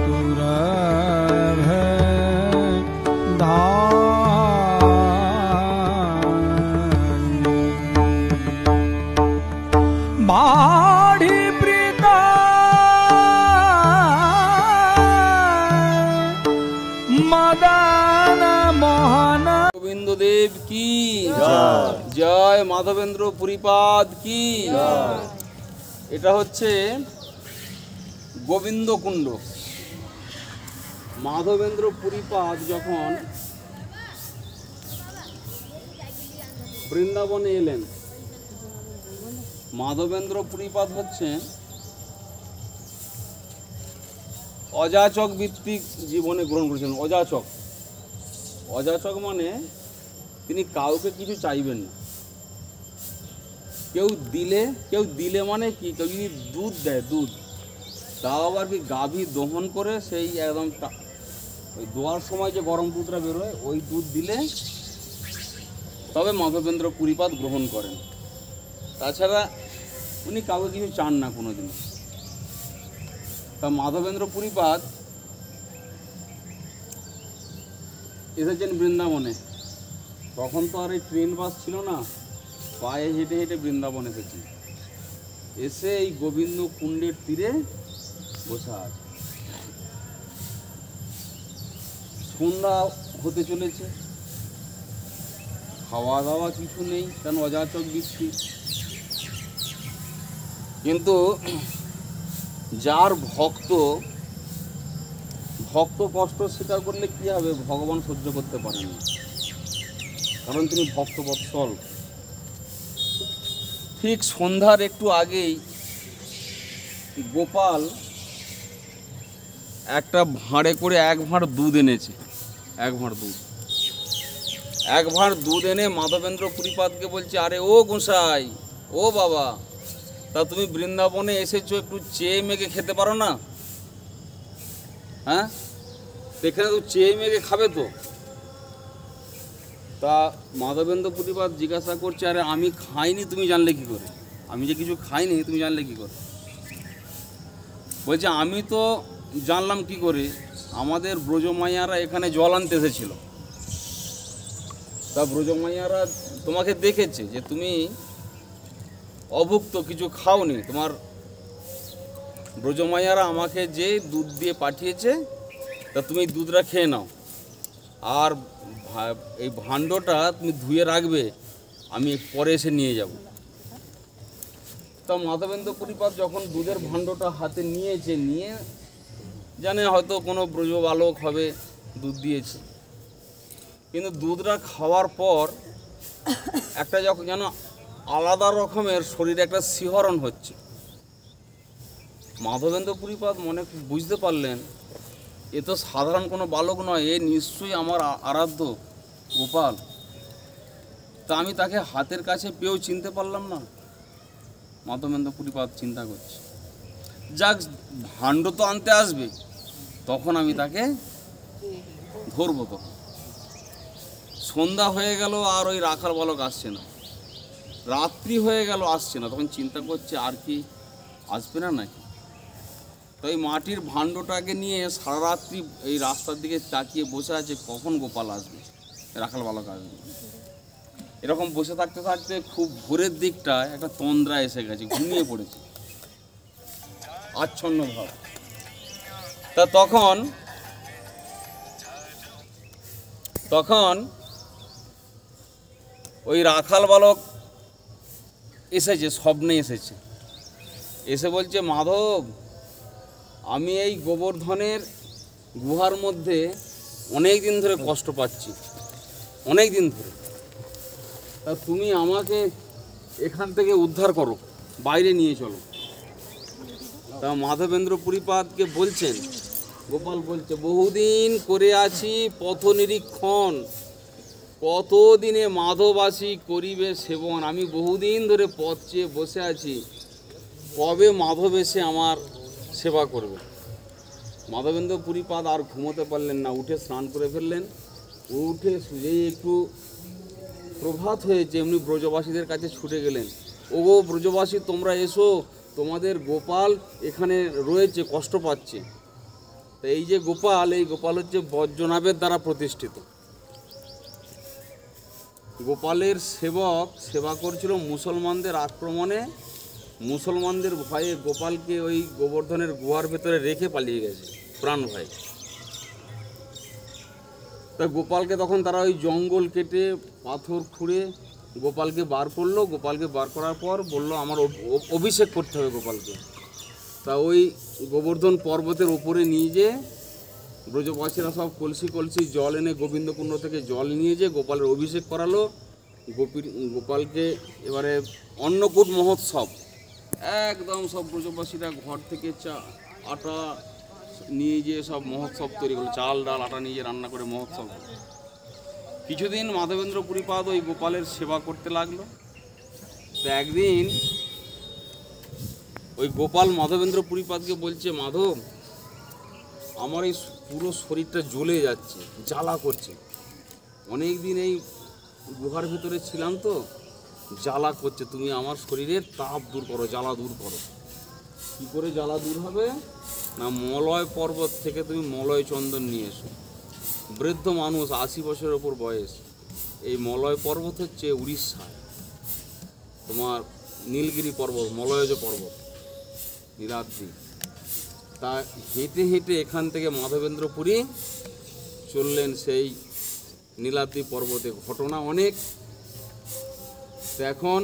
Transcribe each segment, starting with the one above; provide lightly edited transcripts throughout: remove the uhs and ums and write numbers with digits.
बाढ़ी प्रीता मदन मोहन गोविंद देव की जय, माधवेंद्र पुरीपाद की। এটা হচ্ছে গোবিন্দ কুণ্ড। মাধবেন্দ্র পুরীপাদ যখন বৃন্দাবনে এলেন, মাধবেন্দ্র পুরীপাদ হচ্ছে অযাচক ভিত্তিক জীবনে গ্রহণ করেছিলেন। অযাচক, অযাচক মানে তিনি কাউকে কিছু চাইবেন না। কেউ দিলে মানে কি, কেউ যদি দুধ দেয়, দুধ তাও আবার কি গাভী দহন করে সেই একদম ওই দোয়ার সময় যে গরম দুধটা বেরোয় ওই দুধ দিলে তবে মাধবেন্দ্র পুরীপাদ গ্রহণ করেন। তাছাড়া উনি কাউকে কিছু চান না কোনো দিন। তা মাধবেন্দ্র পুরীপাদ এসেছেন বৃন্দাবনে। তখন তো আর এই ট্রেন বাস ছিল না, পায়ে হেঁটে হেঁটে বৃন্দাবন এসেছেন। এসে এই গোবিন্দ কুণ্ডের তীরে বসে আছে। সন্ধ্যা হতে চলেছে, খাওয়া দাওয়া কিছু নেই, কারণ অযাচক বৃত্তি। কিন্তু যার ভক্ত কষ্ট স্বীকার করলে কি হবে, ভগবান সহ্য করতে পারেন না, কারণ তিনি ভক্তবৎসল। ঠিক সন্ধ্যার একটু আগেই গোপাল একটা ভাঁড়ে করে এক ভাঁড় দুধ এনেছে। এক ভাঁড় দুধ এনে মাধবেন্দ্র পুরীপাদকে বলছে, আরে ও গোসাই, ও বাবা, তা তুমি বৃন্দাবনে এসেছো, একটু চেয়ে মেঘে খেতে পারো না? হ্যাঁ, এখানে তো চেয়ে মেঘে খাবে তো। তা মাধবেন্দ্র পুরীপাদ জিজ্ঞাসা করছে, আরে আমি খাইনি তুমি জানলে কি করে? আমি যে কিছু খাইনি তুমি জানলে কি করে? বলছে, আমি তো জানলাম কি করে, আমাদের ব্রজমাইয়ারা এখানে জল আনতে এসেছিল। তা ব্রজমাইয়ারা তোমাকে দেখেছে যে তুমি অভুক্ত, কিছু খাওনি। তোমার ব্রজমাইয়ারা আমাকে যে দুধ দিয়ে পাঠিয়েছে, তা তুমি দুধটা খেয়ে নাও, আর এই ভাণ্ডটা তুমি ধুয়ে রাখবে, আমি পরে এসে নিয়ে যাব। তা মাধবেন্দ্র পুরীপাদ যখন দুধের ভাণ্ডটা হাতে নিয়েছে, নিয়ে জানে হয়তো কোনো ব্রজ বালক হবে দুধ দিয়েছে, কিন্তু দুধটা খাওয়ার পর একটা যখন যেন আলাদা রকমের শরীরে একটা শিহরণ হচ্ছে। মাধবেন্দ্র পুরীপাদ মনে বুঝতে পারলেন, এ তো সাধারণ কোনো বালক নয়, এ নিশ্চয়ই আমার আরাধ্য গোপাল। তা আমি তাকে হাতের কাছে পেয়েও চিনতে পারলাম না। মাধবেন্দ্র পুরীপাদ চিন্তা করছে, যাক, ভাণ্ড তো আনতে আসবে, তখন আমি তাকে ধরবো। তখন সন্ধ্যা হয়ে গেল, আর ওই রাখাল বালক আসছে না। রাত্রি হয়ে গেল, আসছে না। তখন চিন্তা করছে, আর কি আসবে না নাকি? তো এই মাটির ভাণ্ডটাকে নিয়ে সারা রাত্রি এই রাস্তার দিকে তাকিয়ে বসে আছে, কখন গোপাল আসবে, রাখাল বালক আসবে। এরকম বসে থাকতে থাকতে খুব ভোরের দিকটায় একটা তন্দ্রা এসে গেছে, ঘুমিয়ে পড়েছে, আচ্ছন্ন ভাব। তা তখন ওই রাখাল বালক এসেছে, স্বপ্নে এসেছে, এসে বলছে, মাধব, আমি এই গোবর্ধনের গুহার মধ্যে অনেক দিন ধরে কষ্ট পাচ্ছি, অনেক দিন ধরে। তা তুমি আমাকে এখান থেকে উদ্ধার করো, বাইরে নিয়ে চলো। তা মাধবেন্দ্র পুরীপাদকে বলছেন, গোপাল বলছে, বহুদিন করে আছি পথ নিরীক্ষণ, কতদিনে মাধবাসী করিবে সেবন। আমি বহুদিন ধরে পথ চেয়ে বসে আছি, কবে মাধব এসে আমার সেবা করবে। মাধবেন্দ্র পুরীপাদ আর ঘুমোতে পারলেন না, উঠে স্নান করে ফেললেন। উঠে যেই একটু প্রভাত হয়েছে, এমনি ব্রজবাসীদের কাছে ছুটে গেলেন, ওগো ব্রজবাসী, তোমরা এসো, তোমাদের গোপাল এখানে রয়েছে, কষ্ট পাচ্ছে। তো এই যে গোপাল, এই গোপাল হচ্ছে বজ্রনাভের দ্বারা প্রতিষ্ঠিত। গোপালের সেবা করছিল মুসলমানদের আক্রমণে, মুসলমানদের ভয়ে গোপালকে ওই গোবর্ধনের গুহার ভেতরে রেখে পালিয়ে গেছে প্রাণ ভয়ে। তা গোপালকে তখন তারা ওই জঙ্গল কেটে পাথর খুঁড়ে গোপালকে বার করলো। গোপালকে বার করার পর বলল আমার অভিষেক করতে হবে গোপালকে। তা ওই গোবর্ধন পর্বতের ওপরে নিয়ে যেয়ে ব্রজবাসীরা সব কলসি কলসি জল এনে গোবিন্দকুণ্ড থেকে জল নিয়ে যেয়ে গোপালের অভিষেক করালো। গোপালকে এবারে অন্নকূট মহোৎসব, একদম সব ব্রজবাসীরা ঘর থেকে আটা নিয়ে যেয়ে সব মহোৎসব তৈরি করলো, চাল ডাল আটা নিয়ে রান্না করে মহোৎসব। কিছুদিন মাধবেন্দ্র পুরীপাদ ওই গোপালের সেবা করতে লাগলো। তো একদিন ওই গোপাল মাধবেন্দ্র পুরীপাদকে বলছে, মাধব আমার এই পুরো শরীরটা জ্বলে যাচ্ছে, জ্বালা করছে, অনেক দিন এই গুহার ভিতরে ছিলাম তো জ্বালা করছে, তুমি আমার শরীরের তাপ দূর করো, জ্বালা দূর করো। কী করে জ্বালা দূর হবে না, মলয় পর্বত থেকে তুমি মলয় চন্দন নিয়ে এসো। বৃদ্ধ মানুষ, 80 বছরের ওপর বয়স। এই মলয় পর্বত হচ্ছে উড়িষ্যায়, তোমার নীলগিরি পর্বত, মলয়জ পর্বত, নীলাদ্রি। তা হেঁটে হেঁটে এখান থেকে মাধবেন্দ্র পুরী চললেন সেই নীলাদ্রি পর্বতে। ঘটনা অনেক। তো এখন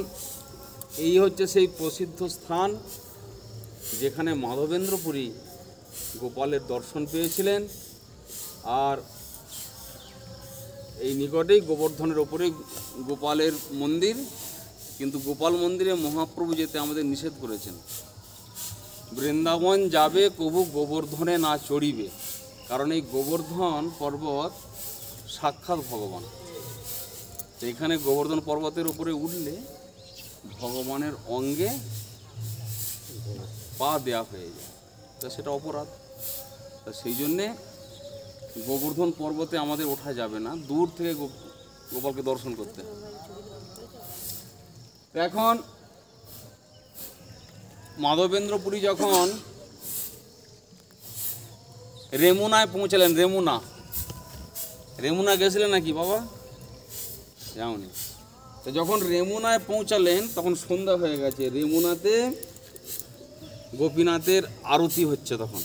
এই হচ্ছে সেই প্রসিদ্ধ স্থান যেখানে মাধবেন্দ্র পুরী গোপালের দর্শন পেয়েছিলেন। আর এই নিকটেই গোবর্ধনের ওপরে গোপালের মন্দির, কিন্তু গোপাল মন্দিরে মহাপ্রভু যেতে আমাদের নিষেধ করেছেন। বৃন্দাবন যাবে কবু গোবর্ধনে না চড়িবে, কারণ এই গোবর্ধন পর্বত সাক্ষাৎ ভগবান। তো এখানে গোবর্ধন পর্বতের উপরে উঠলে ভগবানের অঙ্গে পা দেয়া হয়ে যায়, তা সেটা অপরাধ। তা সেই জন্যে গোবর্ধন পর্বতে আমাদের ওঠা যাবে না, দূর থেকে গোপালকে দর্শন করতে। এখন মাধবেন্দ্র পুরী যখন রেমুনায় পৌঁছালেন, রেমুনা গেছিলেন নাকি বাবা? যাওনি। তো যখন রেমুনায় পৌঁছালেন তখন সন্ধ্যা হয়ে গেছে। রেমুনাতে গোপীনাথের আরতি হচ্ছে। তখন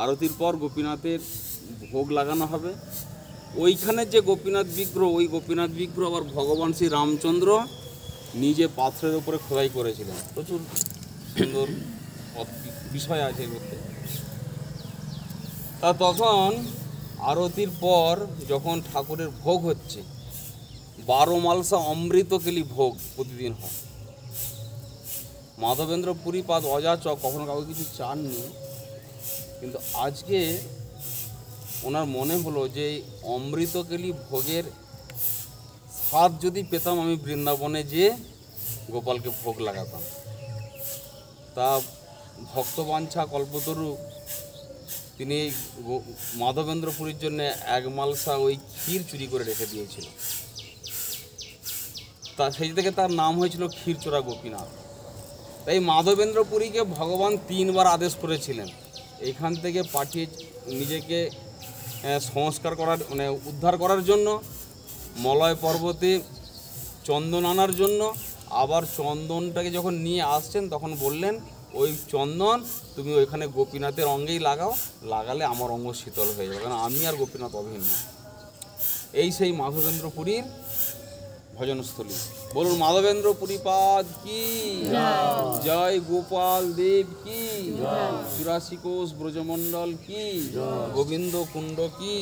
আরতির পর গোপীনাথের ভোগ লাগানো হবে। ওইখানে যে গোপীনাথ বিগ্রহ, ওই গোপীনাথ বিগ্রহ আবার ভগবান শ্রী রামচন্দ্র নিজে পাথরের উপরে খোদাই করেছিলেন। প্রচুর সুন্দর বিষয় আছে এর মধ্যে। তা তখন আরতির পর যখন ঠাকুরের ভোগ হচ্ছে, 12 মালসা অমৃতকেলি ভোগ প্রতিদিন হয়। মাধবেন্দ্র পুরীপাদ অযাচক, কখনো কাউকে কিছু চাননি, কিন্তু আজকে ওনার মনে হলো যে অমৃতকেলি ভোগের স্বাদ যদি পেতাম আমি বৃন্দাবনে যেয়ে গোপালকে ভোগ লাগাতাম। তা ভক্তবাঞ্ছা কল্পতরু তিনি মাধবেন্দ্র পুরীর জন্য 1 মালসা ওই ক্ষীর চুরি করে রেখে দিয়েছিল। তা সেই থেকে তার নাম হয়েছিল ক্ষীরচোরা গোপীনাথ। তাই মাধবেন্দ্র পুরীকে ভগবান 3 বার আদেশ করেছিলেন এখান থেকে পাঠিয়ে নিজেকে সংস্কার করার, মানে উদ্ধার করার জন্য, মলয় পর্বতে চন্দন আনার জন্য। আবার চন্দনটাকে যখন নিয়ে আসছেন তখন বললেন ওই চন্দন তুমি ওইখানে গোপীনাথের অঙ্গেই লাগাও, লাগালে আমার অঙ্গ শীতল হয়ে যাবে, কারণ আমি আর গোপীনাথ অভিন্ন। এই সেই মাধবেন্দ্র পুরীর ভজনস্থলী। বলুন মাধবেন্দ্র পুরীপাদ কি জয়, গোপাল দেব কি, 84 কোষ ব্রজমণ্ডল কি, গোবিন্দ কুণ্ড কি,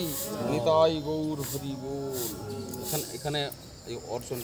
নিতাই গৌর হরি বল। এখানে এই অর্চন